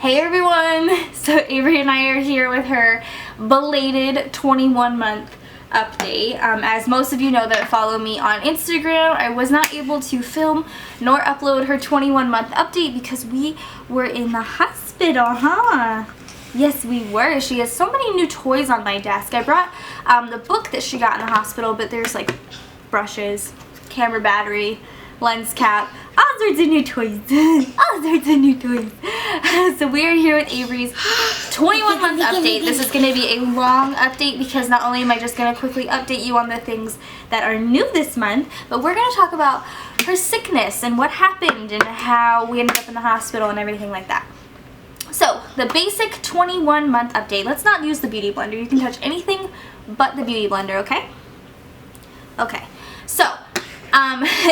Hey everyone! So Avery and I are here with her belated 21-month update. As most of you know that follow me on Instagram, I was not able to film nor upload her 21-month update because we were in the hospital, huh? Yes, we were. She has so many new toys on my desk. I brought the book that she got in the hospital, but there's like brushes, camera battery, lens cap, all sorts of new toys. All sorts of new toys. So we are here with Avery's 21-month update. This is going to be a long update because not only am I just going to quickly update you on the things that are new this month, but we're going to talk about her sickness and what happened and how we ended up in the hospital and everything like that. So, the basic 21-month update. Let's not use the beauty blender. You can touch anything but the beauty blender, okay? Okay. So,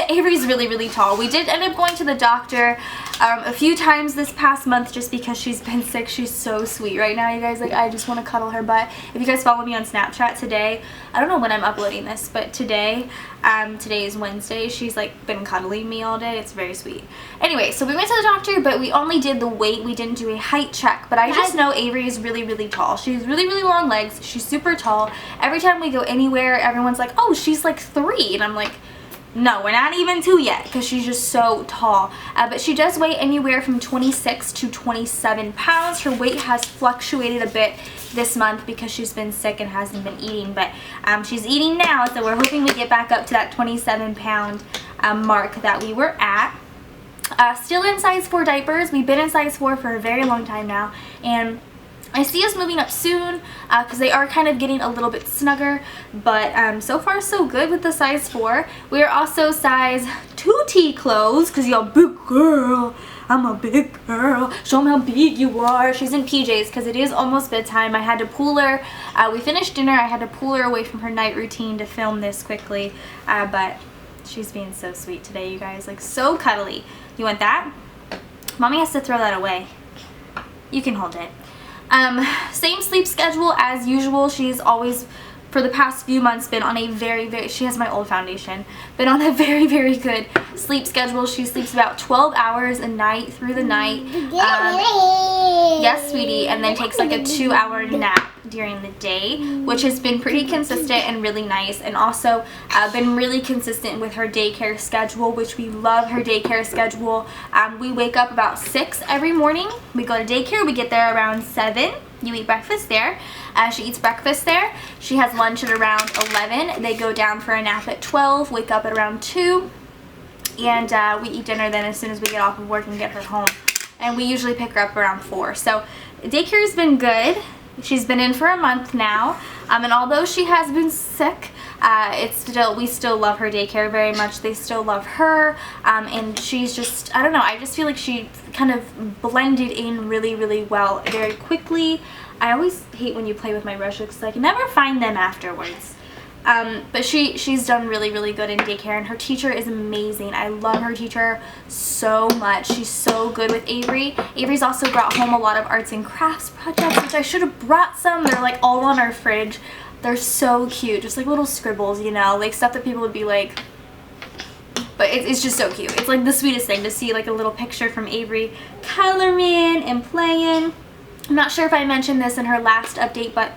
Avery's really tall. We did end up going to the doctor a few times this past month just because she's been sick. She's so sweet right now, you guys. Like, I just want to cuddle her butt. If you guys follow me on Snapchat today, I don't know when I'm uploading this, but today is Wednesday. She's like been cuddling me all day. It's very sweet. Anyway, so we went to the doctor, but we only did the weight. We didn't do a height check, but I just know Avery is really tall. She has really long legs. She's super tall. Every time we go anywhere, everyone's like, oh, she's like 3, and I'm like, no, we're not even 2 yet because she's just so tall. But she does weigh anywhere from 26 to 27 pounds. Her weight has fluctuated a bit this month because she's been sick and hasn't been eating. But she's eating now, so we're hoping we get back up to that 27-pound mark that we were at. Still in size 4 diapers. We've been in size 4 for a very long time now. And I see us moving up soon because they are kind of getting a little bit snugger, but so far so good with the size 4. We are also size 2T clothes because y'all big girl. I'm a big girl. Show them how big you are. She's in PJs because it is almost bedtime. I had to pull her. We finished dinner. I had to pull her away from her night routine to film this quickly, but she's being so sweet today, you guys. Like, so cuddly. You want that? Mommy has to throw that away. You can hold it. Same sleep schedule as usual. She's always, for the past few months, been on a she has my old foundation, been on a very good sleep schedule. She sleeps about 12 hours a night through the night. Yes, sweetie, and then takes like a 2-hour nap during the day, which has been pretty consistent and really nice, and also been really consistent with her daycare schedule, which we love her daycare schedule. We wake up about 6 every morning. We go to daycare. We get there around 7. You eat breakfast there. She eats breakfast there. She has lunch at around 11. They go down for a nap at 12, wake up at around 2, and we eat dinner then as soon as we get off of work and get her home. And we usually pick her up around 4. So daycare has been good. She's been in for a month now, and although she has been sick, we still love her daycare very much. They still love her, and she's just, I don't know, I just feel like she kind of blended in really well very quickly. I always hate when you play with my brushes because I can never find them afterwards. But she's done really good in daycare, and her teacher is amazing. I love her teacher so much. She's so good with Avery. Avery's also brought home a lot of arts and crafts projects, which I should have brought some. They're like all on our fridge. They're so cute, just like little scribbles, you know, like stuff that people would be like, but it's just so cute. It's like the sweetest thing to see, like a little picture from Avery coloring and playing. I'm not sure if I mentioned this in her last update, but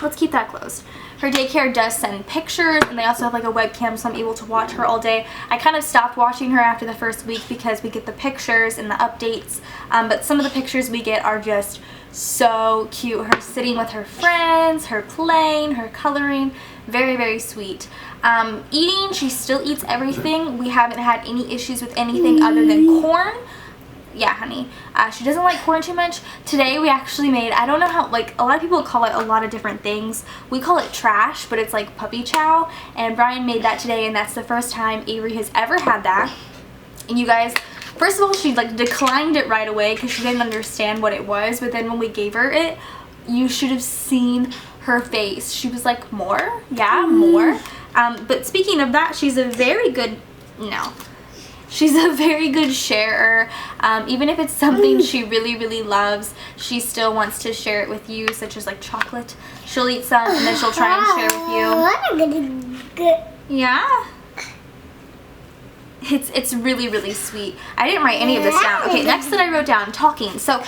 let's keep that closed. Her daycare does send pictures, and they also have like a webcam, so I'm able to watch her all day. I kind of stopped watching her after the first week because we get the pictures and the updates, but some of the pictures we get are just so cute. Her sitting with her friends, her playing, her coloring, very sweet. Eating, she still eats everything. We haven't had any issues with anything other than corn. Yeah, honey. She doesn't like corn too much. Today we actually made, I don't know how, like, a lot of people call it a lot of different things. We call it trash, but it's like puppy chow. And Brian made that today, and that's the first time Avery has ever had that. And you guys, first of all, she like declined it right away because she didn't understand what it was. But then when we gave her it, you should have seen her face. She was like, more? Yeah, more. But speaking of that, she's a very good, she's a very good sharer. Even if it's something she really loves, she still wants to share it with you, such as like chocolate. She'll eat some and then she'll try and share with you. Yeah? It's really, really sweet. I didn't write any of this down. Okay, next that I wrote down, talking. So,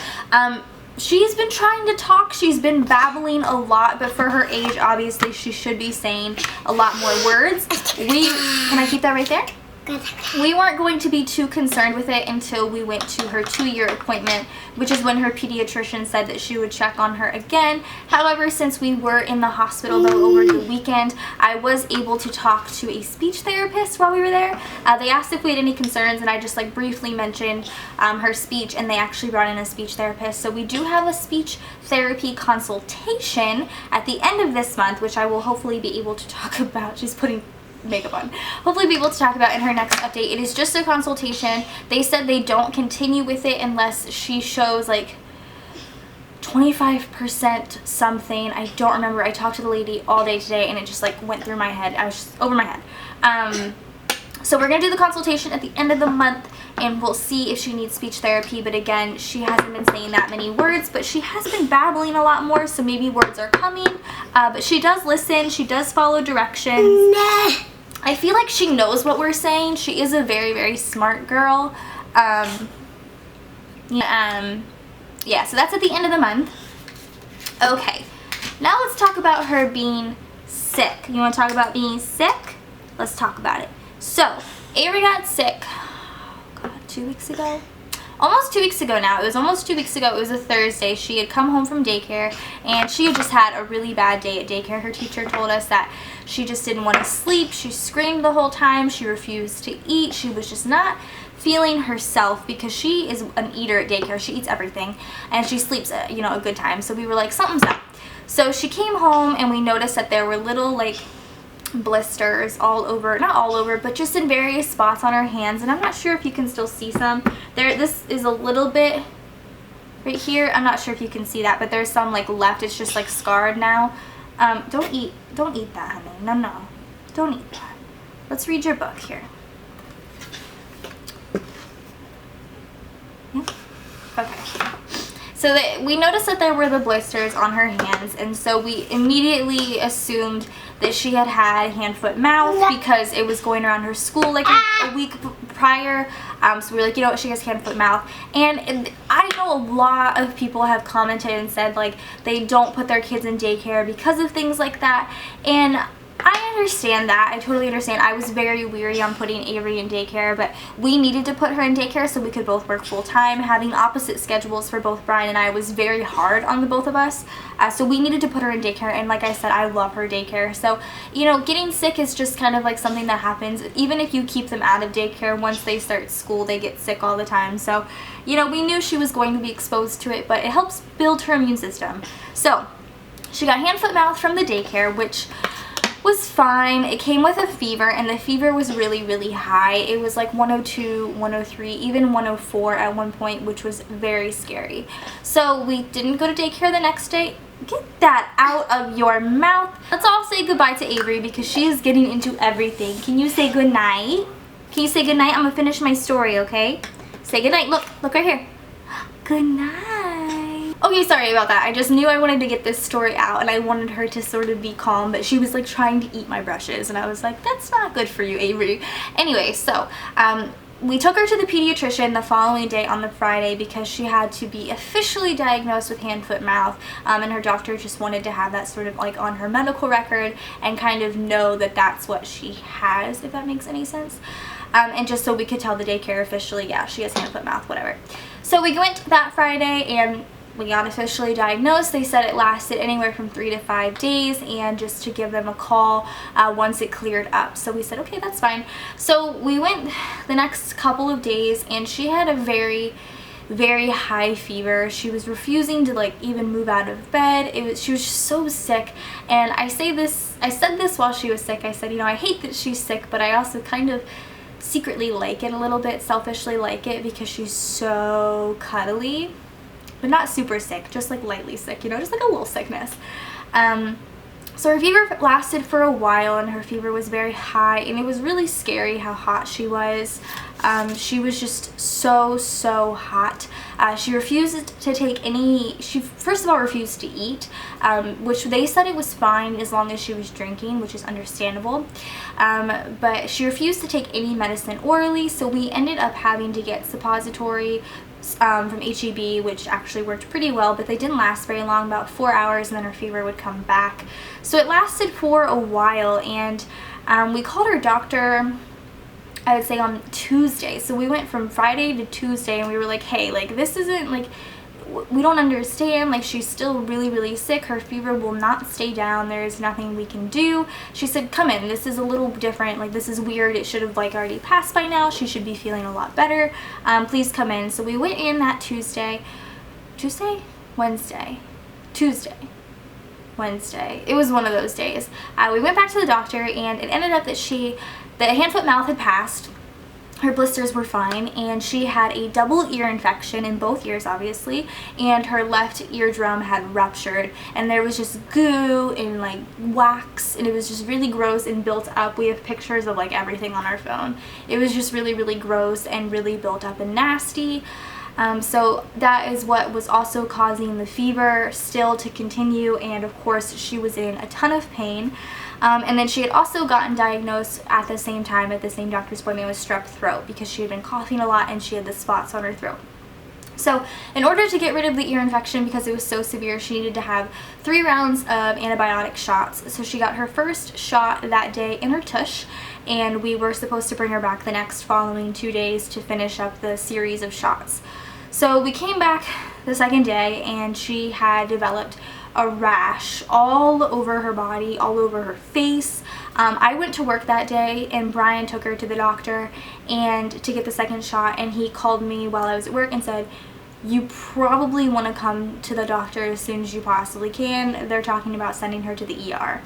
she's been trying to talk. She's been babbling a lot, but for her age, obviously, she should be saying a lot more words. Can I keep that right there? We weren't going to be too concerned with it until we went to her 2-year appointment, which is when her pediatrician said that she would check on her again. However, since we were in the hospital though over the weekend, I was able to talk to a speech therapist while we were there. They asked if we had any concerns, and I just like briefly mentioned her speech, and they actually brought in a speech therapist. So we do have a speech therapy consultation at the end of this month, which I will hopefully be able to talk about. She's putting makeup on. Hopefully be able to talk about in her next update. It is just a consultation. They said they don't continue with it unless she shows like 25% something. I don't remember. I talked to the lady all day today and it just like went through my head. I was just over my head. So we're gonna do the consultation at the end of the month, and we'll see if she needs speech therapy. But again, she hasn't been saying that many words, but she has been babbling a lot more, so maybe words are coming. But she does listen. She does follow directions. I feel like she knows what we're saying. She is a very, very smart girl. Yeah, so that's at the end of the month. Okay, now let's talk about her being sick. You want to talk about being sick? Let's talk about it. So, Avery got sick, 2 weeks ago? Almost 2 weeks ago now. It was almost 2 weeks ago. It was a Thursday. She had come home from daycare, and she had just had a really bad day at daycare. Her teacher told us that she just didn't want to sleep. She screamed the whole time. She refused to eat. She was just not feeling herself because she is an eater at daycare. She eats everything, and she sleeps, you know, a good time. So we were like, something's up. So she came home, and we noticed that there were little, like, blisters all over, not all over, but just in various spots on her hands, and I'm not sure if you can still see some. This is a little bit right here. I'm not sure if you can see that, but there's some like left. It's just like scarred now. Don't eat that, honey. No, don't eat that. Let's read your book here. Yeah? Okay. So we noticed that there were the blisters on her hands, and so we immediately assumed that she had had hand, foot, mouth because it was going around her school like a week prior. So we were like, you know what, she has hand, foot, mouth. And I know a lot of people have commented and said like they don't put their kids in daycare because of things like that. And I understand that. I totally understand. I was very weary on putting Avery in daycare, but we needed to put her in daycare so we could both work full time. Having opposite schedules for both Brian and I was very hard on the both of us. So we needed to put her in daycare, and like I said, I love her daycare. So, you know, getting sick is just kind of like something that happens. Even if you keep them out of daycare, once they start school, they get sick all the time. So, you know, we knew she was going to be exposed to it, but it helps build her immune system. So, she got hand, foot, mouth from the daycare, which was fine. It came with a fever, and the fever was really, really high. It was like 102, 103, even 104 at one point, which was very scary. So we didn't go to daycare the next day. Get that out of your mouth. Let's all say goodbye to Avery because she is getting into everything. Can you say good night? Can you say good night? I'm gonna finish my story, okay? Say good night. Look right here. Good night. Okay, sorry about that. I just knew I wanted to get this story out, and I wanted her to sort of be calm, but she was like trying to eat my brushes, and I was like, that's not good for you, Avery. Anyway, so we took her to the pediatrician the following day on the Friday because she had to be officially diagnosed with hand, foot, mouth, and her doctor just wanted to have that sort of like on her medical record and kind of know that that's what she has, if that makes any sense. And just so we could tell the daycare officially, yeah, she has hand, foot, mouth, whatever. So we went that Friday, and we got officially diagnosed. They said it lasted anywhere from 3 to 5 days, and just to give them a call once it cleared up. So we said, okay, that's fine. So we went the next couple of days, and she had a very, very high fever. She was refusing to like even move out of bed. She was just so sick. And I said this while she was sick. I said, you know, I hate that she's sick, but I also kind of secretly like it a little bit, selfishly like it, because she's so cuddly. But not super sick, just like lightly sick, you know, just like a little sickness. So her fever lasted for a while, and her fever was very high, and it was really scary how hot she was. She was just so hot. She refused to take any, she first of all refused to eat, which they said it was fine as long as she was drinking, which is understandable. But she refused to take any medicine orally, so we ended up having to get suppository from HEB, which actually worked pretty well, but they didn't last very long, about 4 hours, and then her fever would come back. So it lasted for a while, and we called her doctor, I would say, on Tuesday. So we went from Friday to Tuesday, and we were like, hey, like, this isn't, like, we don't understand, like, she's still really sick, her fever will not stay down, there's nothing we can do. She said, come in, this is a little different, like, this is weird, it should have, like, already passed by now, she should be feeling a lot better, please come in. So we went in that Tuesday, Wednesday, it was one of those days. We went back to the doctor, and it ended up that the hand, foot, mouth had passed. Her blisters were fine, and she had a double ear infection in both ears, obviously, and her left eardrum had ruptured, and there was just goo and like wax, and it was just really gross and built up. We have pictures of like everything on our phone. It was just really gross and really built up and nasty. So that is what was also causing the fever still to continue, and of course she was in a ton of pain. And then she had also gotten diagnosed at the same time at the same doctor's appointment with strep throat, because she had been coughing a lot and she had the spots on her throat. So in order to get rid of the ear infection, because it was so severe, she needed to have 3 rounds of antibiotic shots. So she got her first shot that day in her tush, and we were supposed to bring her back the next following 2 days to finish up the series of shots. So we came back the second day, and she had developed a rash all over her body, all over her face. I went to work that day, and Brian took her to the doctor and to get the second shot, and he called me while I was at work and said, you probably want to come to the doctor as soon as you possibly can. They're talking about sending her to the ER.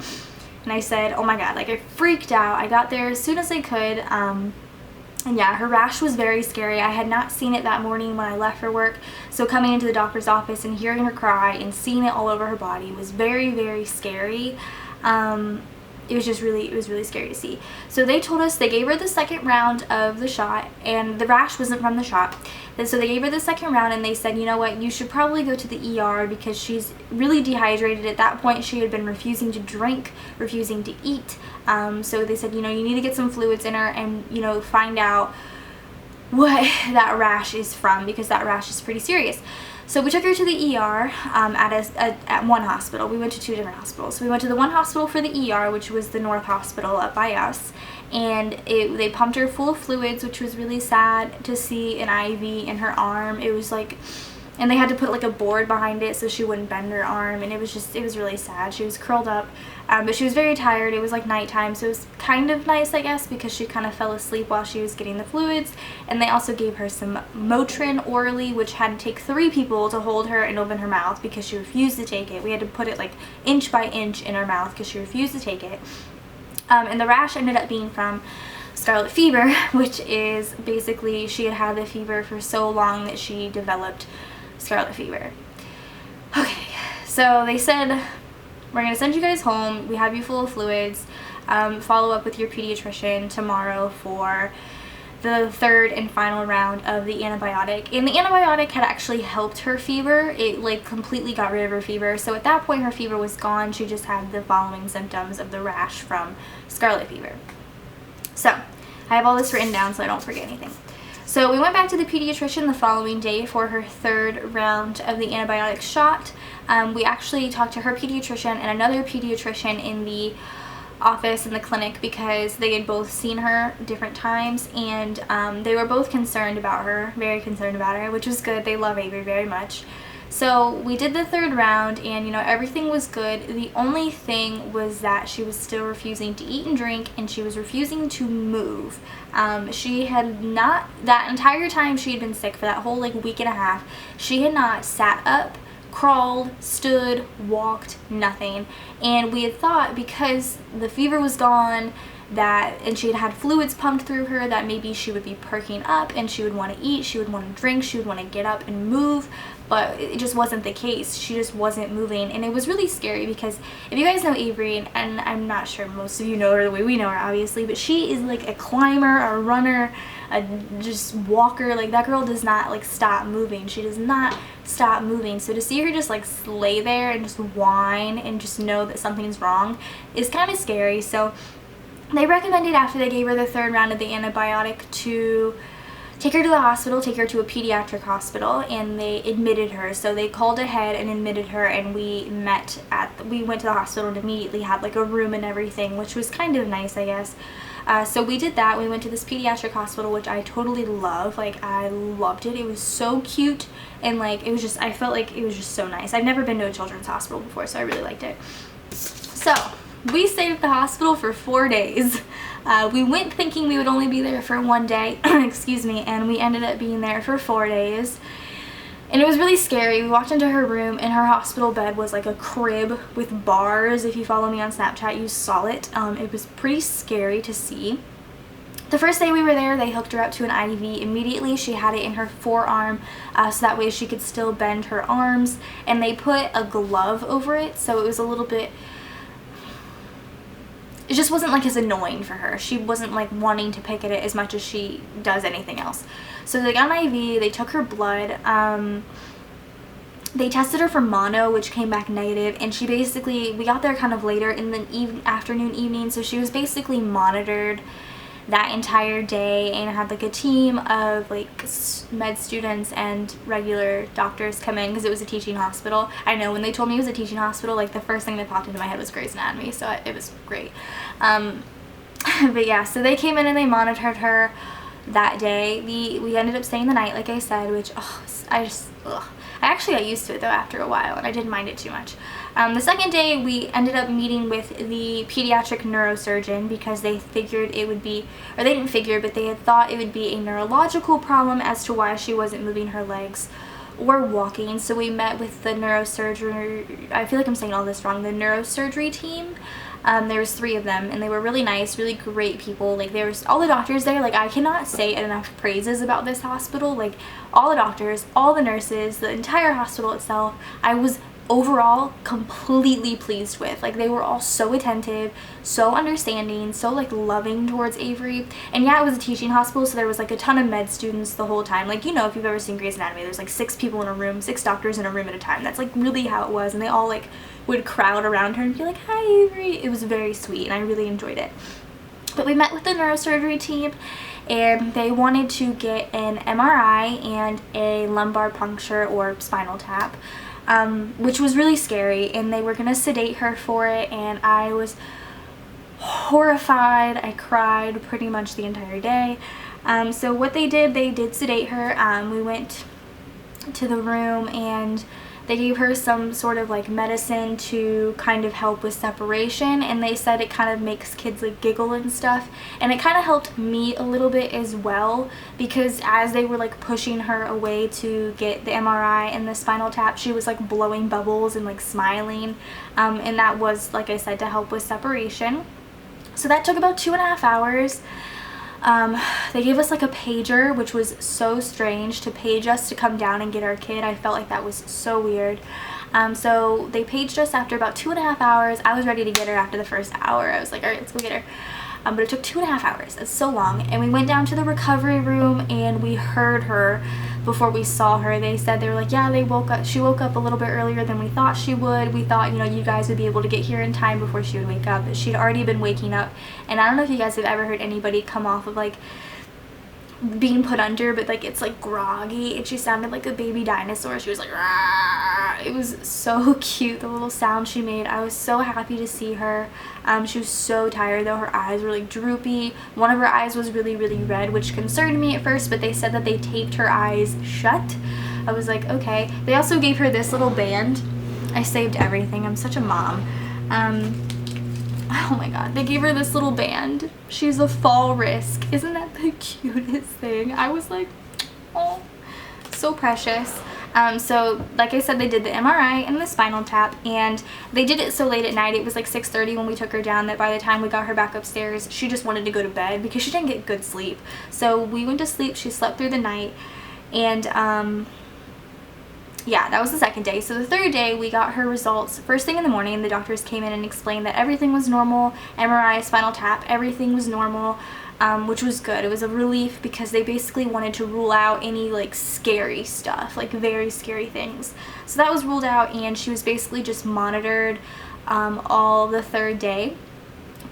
And I said, oh my god, like, I freaked out. I got there as soon as I could. And yeah, her rash was very scary. I had not seen it that morning when I left for work, so coming into the doctor's office and hearing her cry and seeing it all over her body was very scary. It was really scary to see. So they told us, they gave her the second round of the shot, and the rash wasn't from the shot. And so they gave her the second round, and they said, you know what, you should probably go to the ER because she's really dehydrated. At that point, she had been refusing to drink, refusing to eat. So they said, you know, you need to get some fluids in her and, you know, find out what that rash is from, because that rash is pretty serious. So we took her to the ER at one hospital. We went to 2 different hospitals. So we went to the one hospital for the ER, which was the North Hospital up by us, and they pumped her full of fluids, which was really sad to see an IV in her arm. It was like, and they had to put like a board behind it so she wouldn't bend her arm, and it was really sad. She was curled up, but she was very tired. It was like nighttime, so it was kind of nice, I guess, because she kind of fell asleep while she was getting the fluids. And they also gave her some Motrin orally, which had to take 3 people to hold her and open her mouth because she refused to take it. We had to put it like inch by inch in her mouth because she refused to take it. And the rash ended up being from scarlet fever, which is basically she had had the fever for so long that she developed scarlet fever. Okay, so they said, we're going to send you guys home. We have you full of fluids. Follow up with your pediatrician tomorrow for the 3rd and final round of the antibiotic. And the antibiotic had actually helped her fever. It like completely got rid of her fever. So at that point her fever was gone. She just had the following symptoms of the rash from scarlet fever. So I have all this written down so I don't forget anything. So we went back to the pediatrician the following day for her 3rd round of the antibiotic shot. We actually talked to her pediatrician and another pediatrician in the office in the clinic because they had both seen her different times, and they were both concerned about her, very concerned about her, which was good. They love Avery very much. So we did the 3rd round, and you know, everything was good. The only thing was that she was still refusing to eat and drink, and she was refusing to move. She had not, that entire time she had been sick, for that whole like week and a half, she had not sat up, crawled, stood, walked, nothing. And we had thought because the fever was gone and she had had fluids pumped through her, that maybe she would be perking up and she would want to eat, she would want to drink, she would want to get up and move, but it just wasn't the case. She just wasn't moving, and it was really scary because if you guys know Avery, and I'm not sure most of you know her the way we know her obviously, but she is like a climber, a runner, a just walker. Like, that girl does not like stop moving. She does not stop moving. So to see her just like lay there and just whine and just know that something's wrong is kind of scary. So they recommended, after they gave her the 3rd round of the antibiotic, to take her to the hospital, take her to a pediatric hospital, and they admitted her. So they called ahead and admitted her, and we went to the hospital and immediately had like a room and everything, which was kind of nice, I guess. So we did that. We went to this pediatric hospital, which I totally love. Like, I loved it. It was so cute, and like, it was just, I felt like it was just so nice. I've never been to a children's hospital before, so I really liked it. So we stayed at the hospital for 4 days. We went thinking we would only be there for 1 day, excuse me, and we ended up being there for 4 days. And it was really scary. We walked into her room, and her hospital bed was like a crib with bars. If you follow me on Snapchat, you saw it. It was pretty scary to see. The first day we were there, they hooked her up to an IV. Immediately, she had it in her forearm, so that way she could still bend her arms. And they put a glove over it, so it was a little bit... It just wasn't like as annoying for her. She wasn't like wanting to pick at it as much as she does anything else. So they got an IV, they took her blood, they tested her for mono, which came back negative, and she basically, we got there kind of later in the afternoon, evening, so she was basically monitored that entire day and had like a team of like med students and regular doctors come in because it was a teaching hospital. I know when they told me it was a teaching hospital, like the first thing that popped into my head was Grey's Anatomy, so it was great. But yeah, so they came in and they monitored her that day. We ended up staying the night, like I said, which I actually got used to it though after a while, and I didn't mind it too much. The second day we ended up meeting with the pediatric neurosurgeon because they figured it would be, or they didn't figure, but they had thought it would be a neurological problem as to why she wasn't moving her legs or walking. So we met with the neurosurgery, I feel like I'm saying all this wrong, the neurosurgery team. There was 3 of them, and they were really nice, really great people. Like, there was all the doctors there. Like, I cannot say enough praises about this hospital. Like, all the doctors, all the nurses, the entire hospital itself, I was overall completely pleased with. Like, they were all so attentive, so understanding, so like loving towards Avery. And yeah, it was a teaching hospital, so there was like a ton of med students the whole time. Like, you know, if you've ever seen Grey's Anatomy, there's like 6 people in a room, 6 doctors in a room at a time. That's like really how it was, and they all like would crowd around her and be like, "Hi, Avery." It was very sweet, and I really enjoyed it. But we met with the neurosurgery team, and they wanted to get an MRI and a lumbar puncture or spinal tap, which was really scary, and they were going to sedate her for it, and I was horrified. I cried pretty much the entire day. So what they did sedate her. We went to the room, and they gave her some sort of like medicine to kind of help with separation, and they said it kind of makes kids like giggle and stuff, and it kind of helped me a little bit as well, because as they were like pushing her away to get the MRI and the spinal tap, she was like blowing bubbles and like smiling, and that was, like I said, to help with separation. So that took about 2.5 hours. They gave us like a pager, which was so strange, to page us to come down and get our kid. I felt like that was so weird. So they paged us after about 2.5 hours. I was ready to get her after the first hour. I was like, all right, let's go get her. But it took 2.5 hours. That's so long. And we went down to the recovery room, and we heard her before we saw her. They said, they were like, yeah, she woke up a little bit earlier than we thought she would. We thought, you know, you guys would be able to get here in time before she would wake up. But she'd already been waking up. And I don't know if you guys have ever heard anybody come off of like being put under, but like it's like groggy, and she sounded like a baby dinosaur. She was like, "Rah!" It was so cute, the little sound she made. I was so happy to see her. She was so tired though. Her eyes were like droopy. One of her eyes was really red, which concerned me at first, but they said that they taped her eyes shut. I was like, okay. They also gave her this little band. I saved everything. I'm such a mom. Oh my god, they gave her this little band. She's a fall risk. Isn't that the cutest thing? I was like, oh, so precious. So like I said, they did the MRI and the spinal tap, and they did it so late at night. It was like 6:30 when we took her down, that by the time we got her back upstairs, she just wanted to go to bed because she didn't get good sleep. So we went to sleep. She slept through the night, and yeah, that was the second day. So the third day, we got her results first thing in the morning. The doctors came in and explained that everything was normal. MRI, spinal tap, everything was normal, which was good. It was a relief because they basically wanted to rule out any like scary stuff, like very scary things. So that was ruled out, and she was basically just monitored all the third day.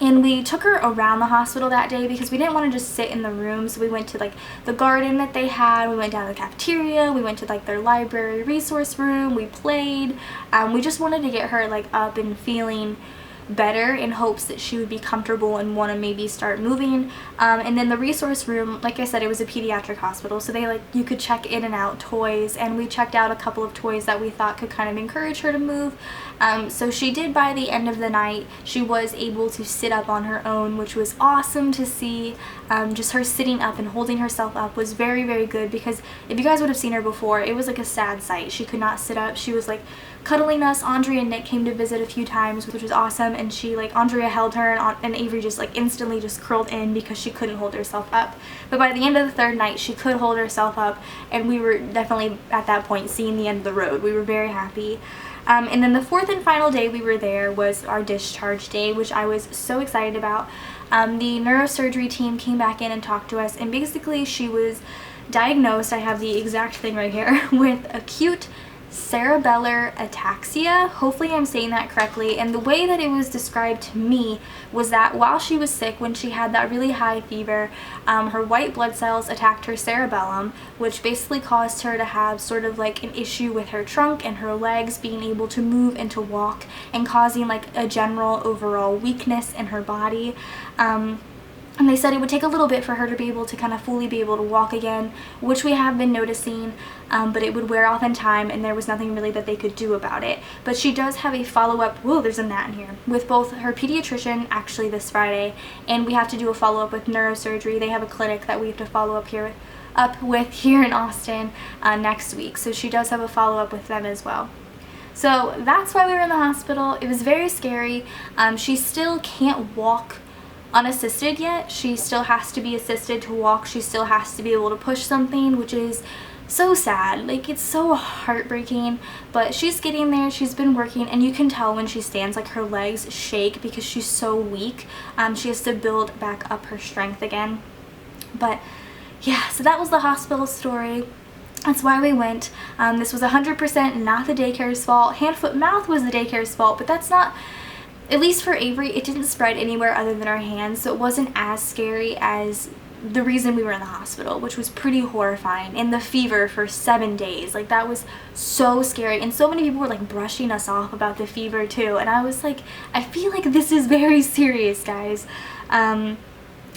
And we took her around the hospital that day because we didn't want to just sit in the room. So we went to like the garden that they had, we went down to the cafeteria, we went to like their library resource room, we played. We just wanted to get her like up and feeling better in hopes that she would be comfortable and want to maybe start moving. And then the resource room, like I said, it was a pediatric hospital, so they like, you could check in and out toys, and we checked out a couple of toys that we thought could kind of encourage her to move. So she did. By the end of the night, she was able to sit up on her own, which was awesome to see. Just her sitting up and holding herself up was very, very good, because if you guys would have seen her before, it was like a sad sight. She could not sit up. She was like cuddling us. Andrea and Nick came to visit a few times, which was awesome, and she like, Andrea held her, and Avery just like instantly just curled in because she couldn't hold herself up. But by the end of the third night, she could hold herself up, and we were definitely at that point seeing the end of the road. We were very happy. And then the fourth and final day we were there was our discharge day, which I was so excited about. The neurosurgery team came back in and talked to us, and basically she was diagnosed, I have the exact thing right here, with acute cerebellar ataxia. Hopefully I'm saying that correctly. And the way that it was described to me was that while she was sick, when she had that really high fever, her white blood cells attacked her cerebellum, which basically caused her to have sort of like an issue with her trunk and her legs being able to move and to walk, and causing like a general overall weakness in her body. And they said it would take a little bit for her to be able to kind of fully be able to walk again, which we have been noticing, but it would wear off in time, and there was nothing really that they could do about it. But she does have a follow-up, whoa, there's a gnat in here, with both her pediatrician actually this Friday, and we have to do a follow-up with neurosurgery. They have a clinic that we have to follow up with here in Austin next week, so she does have a follow-up with them as well. So that's why we were in the hospital. It was very scary. She still can't walk unassisted yet. She still has to be assisted to walk. She still has to be able to push something, which is so sad. Like, it's so heartbreaking, but she's getting there. She's been working, and you can tell when she stands, like, her legs shake because she's so weak. She has to build back up her strength again. But yeah, so that was the hospital story. That's why we went. This was 100% not the daycare's fault. Hand, foot, mouth was the daycare's fault, but that's not, at least for Avery, it didn't spread anywhere other than our hands, so it wasn't as scary as the reason we were in the hospital, which was pretty horrifying. And the fever for 7 days, like, that was so scary. And so many people were like brushing us off about the fever too, and I was like, I feel like this is very serious, guys.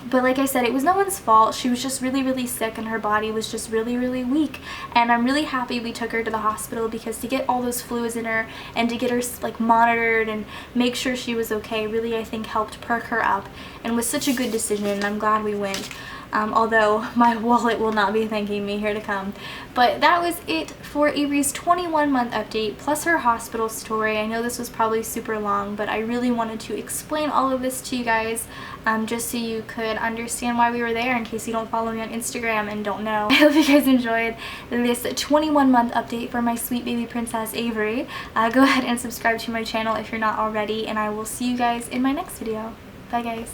But like I said, it was no one's fault. She was just really, really sick, and her body was just really, really weak. And I'm really happy we took her to the hospital, because to get all those fluids in her and to get her like monitored and make sure she was okay really, I think, helped perk her up, and was such a good decision, and I'm glad we went. Although my wallet will not be thanking me here to come. But that was it for Avery's 21-month update, plus her hospital story. I know this was probably super long, but I really wanted to explain all of this to you guys, just so you could understand why we were there, in case you don't follow me on Instagram and don't know. I hope you guys enjoyed this 21-month update for my sweet baby princess Avery. Go ahead and subscribe to my channel if you're not already, and I will see you guys in my next video. Bye, guys.